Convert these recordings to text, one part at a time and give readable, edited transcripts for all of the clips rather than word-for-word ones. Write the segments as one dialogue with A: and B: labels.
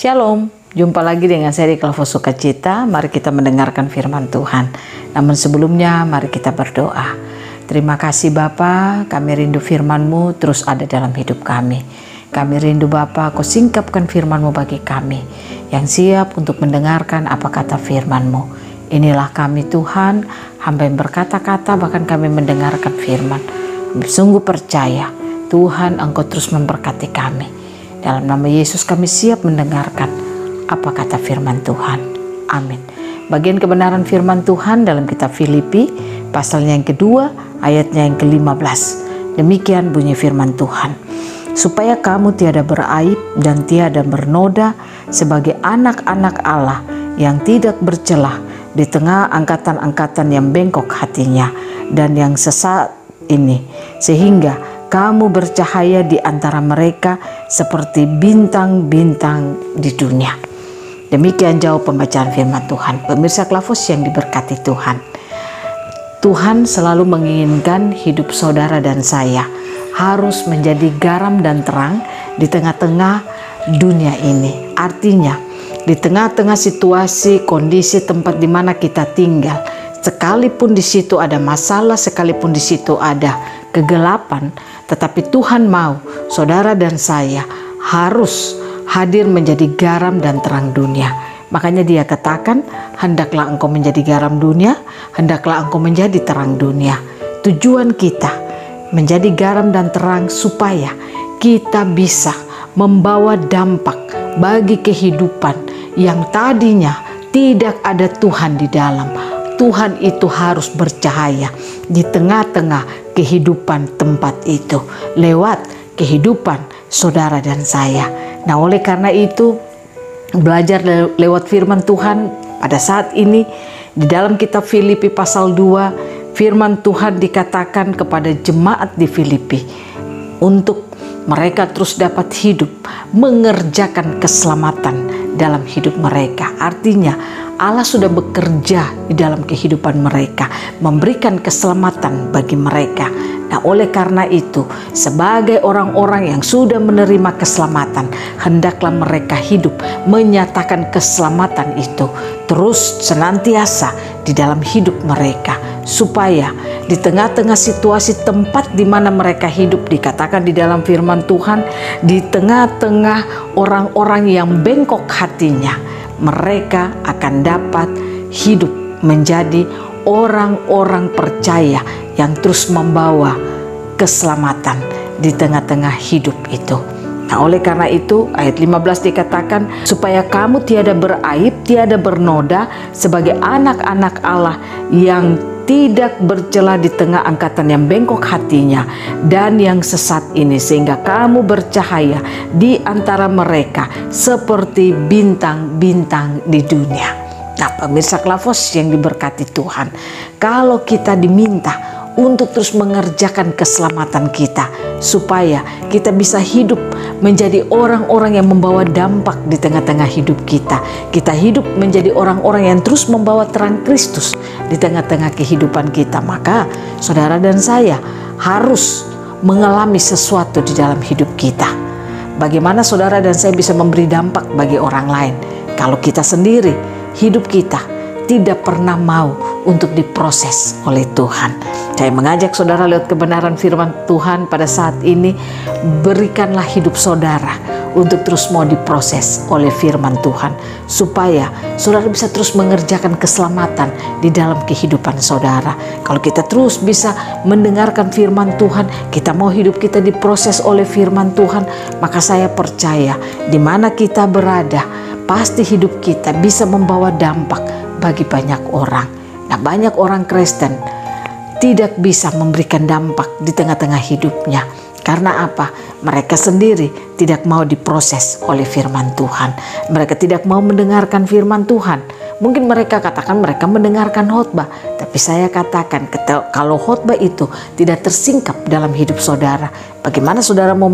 A: Shalom, jumpa lagi dengan saya di Kelompok Sukacita. Mari kita mendengarkan firman Tuhan. Namun sebelumnya mari kita berdoa. Terima kasih Bapa, kami rindu firman-Mu terus ada dalam hidup kami. Kami rindu Bapa, Kau singkapkan firman-Mu bagi kami yang siap untuk mendengarkan apa kata firman-Mu. Inilah kami Tuhan, hamba yang berkata-kata bahkan kami mendengarkan firman. Sungguh percaya Tuhan Engkau terus memberkati kami. Dalam nama Yesus kami siap mendengarkan apa kata firman Tuhan. Amin. Bagian kebenaran firman Tuhan dalam kitab Filipi, pasalnya yang kedua, ayatnya yang ke-15. Demikian bunyi firman Tuhan. Supaya kamu tiada beraib dan tiada bernoda sebagai anak-anak Allah yang tidak bercelah di tengah angkatan-angkatan yang bengkok hatinya dan yang sesat ini, sehingga kamu bercahaya di antara mereka seperti bintang-bintang di dunia. Demikian jauh pembacaan firman Tuhan. Pemirsa Kelompok yang diberkati Tuhan. Tuhan selalu menginginkan hidup saudara dan saya harus menjadi garam dan terang di tengah-tengah dunia ini. Artinya, di tengah-tengah situasi, kondisi, tempat di mana kita tinggal, sekalipun di situ ada masalah, sekalipun di situ ada kegelapan, tetapi Tuhan mau saudara dan saya harus hadir menjadi garam dan terang dunia. Makanya Dia katakan, hendaklah engkau menjadi garam dunia, hendaklah engkau menjadi terang dunia. Tujuan kita menjadi garam dan terang supaya kita bisa membawa dampak bagi kehidupan yang tadinya tidak ada Tuhan di dalam. Tuhan itu harus bercahaya di tengah-tengah kehidupan tempat itu lewat kehidupan saudara dan saya. Nah, oleh karena itu belajar lewat firman Tuhan pada saat ini di dalam kitab Filipi pasal 2, firman Tuhan dikatakan kepada jemaat di Filipi untuk mereka terus dapat hidup mengerjakan keselamatan dalam hidup mereka. Artinya Allah sudah bekerja di dalam kehidupan mereka, memberikan keselamatan bagi mereka. Nah, oleh karena itu, sebagai orang-orang yang sudah menerima keselamatan, hendaklah mereka hidup menyatakan keselamatan itu terus senantiasa di dalam hidup mereka, supaya di tengah-tengah situasi tempat di mana mereka hidup, dikatakan di dalam firman Tuhan, di tengah-tengah orang-orang yang bengkok hatinya, mereka akan dapat hidup menjadi orang-orang percaya yang terus membawa keselamatan di tengah-tengah hidup itu. Nah, oleh karena itu ayat 15 dikatakan, supaya kamu tiada beraib, tiada bernoda sebagai anak-anak Allah yang tidak bercela di tengah angkatan yang bengkok hatinya dan yang sesat ini, sehingga kamu bercahaya di antara mereka seperti bintang-bintang di dunia. Nah, pemirsa Kelompok yang diberkati Tuhan, kalau kita diminta untuk terus mengerjakan keselamatan kita, supaya kita bisa hidup menjadi orang-orang yang membawa dampak di tengah-tengah hidup kita. Kita hidup menjadi orang-orang yang terus membawa terang Kristus di tengah-tengah kehidupan kita. Maka saudara dan saya harus mengalami sesuatu di dalam hidup kita. Bagaimana saudara dan saya bisa memberi dampak bagi orang lain kalau kita sendiri, hidup kita tidak pernah mau untuk diproses oleh Tuhan. Saya mengajak saudara lewat kebenaran firman Tuhan pada saat ini, berikanlah hidup saudara untuk terus mau diproses oleh firman Tuhan, supaya saudara bisa terus mengerjakan keselamatan di dalam kehidupan saudara. Kalau kita terus bisa mendengarkan firman Tuhan, kita mau hidup kita diproses oleh firman Tuhan, maka saya percaya di mana kita berada, pasti hidup kita bisa membawa dampak bagi banyak orang. Nah, banyak orang Kristen tidak bisa memberikan dampak di tengah-tengah hidupnya. Karena apa? Mereka sendiri tidak mau diproses oleh firman Tuhan. Mereka tidak mau mendengarkan firman Tuhan. Mungkin mereka katakan mereka mendengarkan khotbah, tapi saya katakan kalau khotbah itu tidak tersingkap dalam hidup saudara, bagaimana saudara mau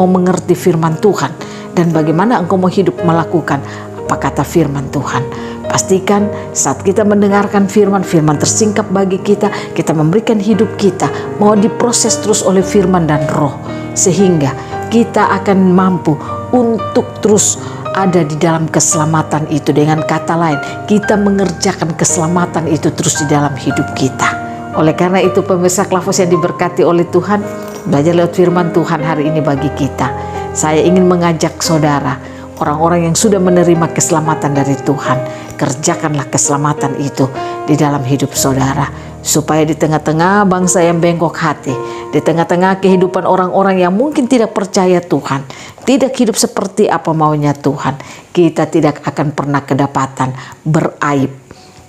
A: mengerti firman Tuhan, dan bagaimana engkau mau hidup melakukan apa kata firman Tuhan? Pastikan saat kita mendengarkan firman tersingkap bagi kita, kita memberikan hidup kita mau diproses terus oleh firman dan roh, sehingga kita akan mampu untuk terus ada di dalam keselamatan itu. Dengan kata lain, kita mengerjakan keselamatan itu terus di dalam hidup kita. Oleh karena itu pemirsa Klavos yang diberkati oleh Tuhan, belajar lewat firman Tuhan hari ini bagi kita. Saya ingin mengajak saudara, orang-orang yang sudah menerima keselamatan dari Tuhan, kerjakanlah keselamatan itu di dalam hidup saudara. Supaya di tengah-tengah bangsa yang bengkok hati, di tengah-tengah kehidupan orang-orang yang mungkin tidak percaya Tuhan, tidak hidup seperti apa maunya Tuhan, kita tidak akan pernah kedapatan beraib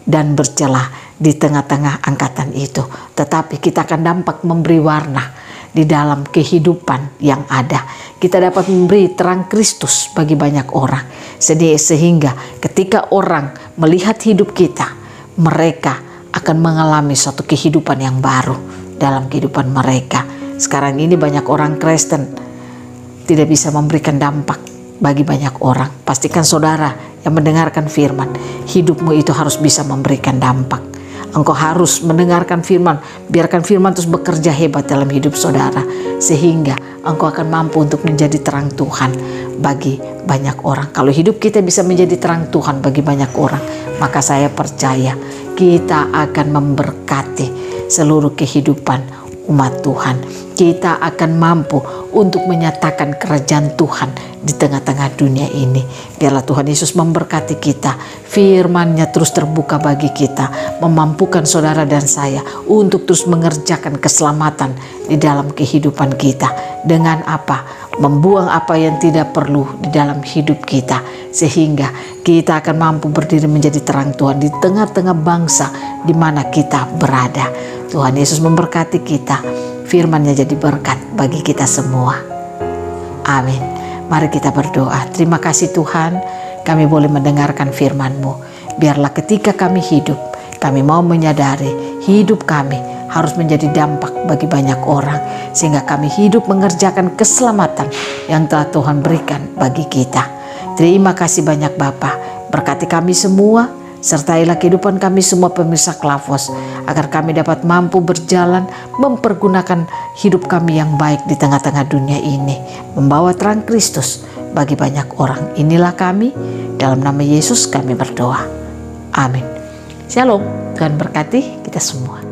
A: dan bercelah di tengah-tengah angkatan itu. Tetapi kita akan dapat memberi warna di dalam kehidupan yang ada. Kita dapat memberi terang Kristus bagi banyak orang. Sehingga ketika orang melihat hidup kita, mereka akan mengalami suatu kehidupan yang baru dalam kehidupan mereka. Sekarang ini banyak orang Kristen tidak bisa memberikan dampak bagi banyak orang. Pastikan saudara yang mendengarkan firman, hidupmu itu harus bisa memberikan dampak. Engkau harus mendengarkan firman, biarkan firman terus bekerja hebat dalam hidup saudara, sehingga engkau akan mampu untuk menjadi terang Tuhan bagi banyak orang. Kalau hidup kita bisa menjadi terang Tuhan bagi banyak orang, maka saya percaya kita akan memberkati seluruh kehidupan umat Tuhan. Kita akan mampu untuk menyatakan kerajaan Tuhan di tengah-tengah dunia ini. Biarlah Tuhan Yesus memberkati kita. Firman-Nya terus terbuka bagi kita, memampukan saudara dan saya untuk terus mengerjakan keselamatan di dalam kehidupan kita. Dengan apa? Membuang apa yang tidak perlu di dalam hidup kita, sehingga kita akan mampu berdiri menjadi terang Tuhan di tengah-tengah bangsa di mana kita berada. Tuhan Yesus memberkati kita, firman-Nya jadi berkat bagi kita semua. Amin. Mari kita berdoa. Terima kasih Tuhan, kami boleh mendengarkan firman-Mu. Biarlah ketika kami hidup, kami mau menyadari hidup kami harus menjadi dampak bagi banyak orang, sehingga kami hidup mengerjakan keselamatan yang telah Tuhan berikan bagi kita. Terima kasih banyak Bapa. Berkati kami semua, sertailah kehidupan kami semua pemirsa Klavos, agar kami dapat mampu berjalan mempergunakan hidup kami yang baik di tengah-tengah dunia ini, membawa terang Kristus bagi banyak orang. Inilah kami, dalam nama Yesus kami berdoa. Amin. Shalom, Tuhan berkati kita semua.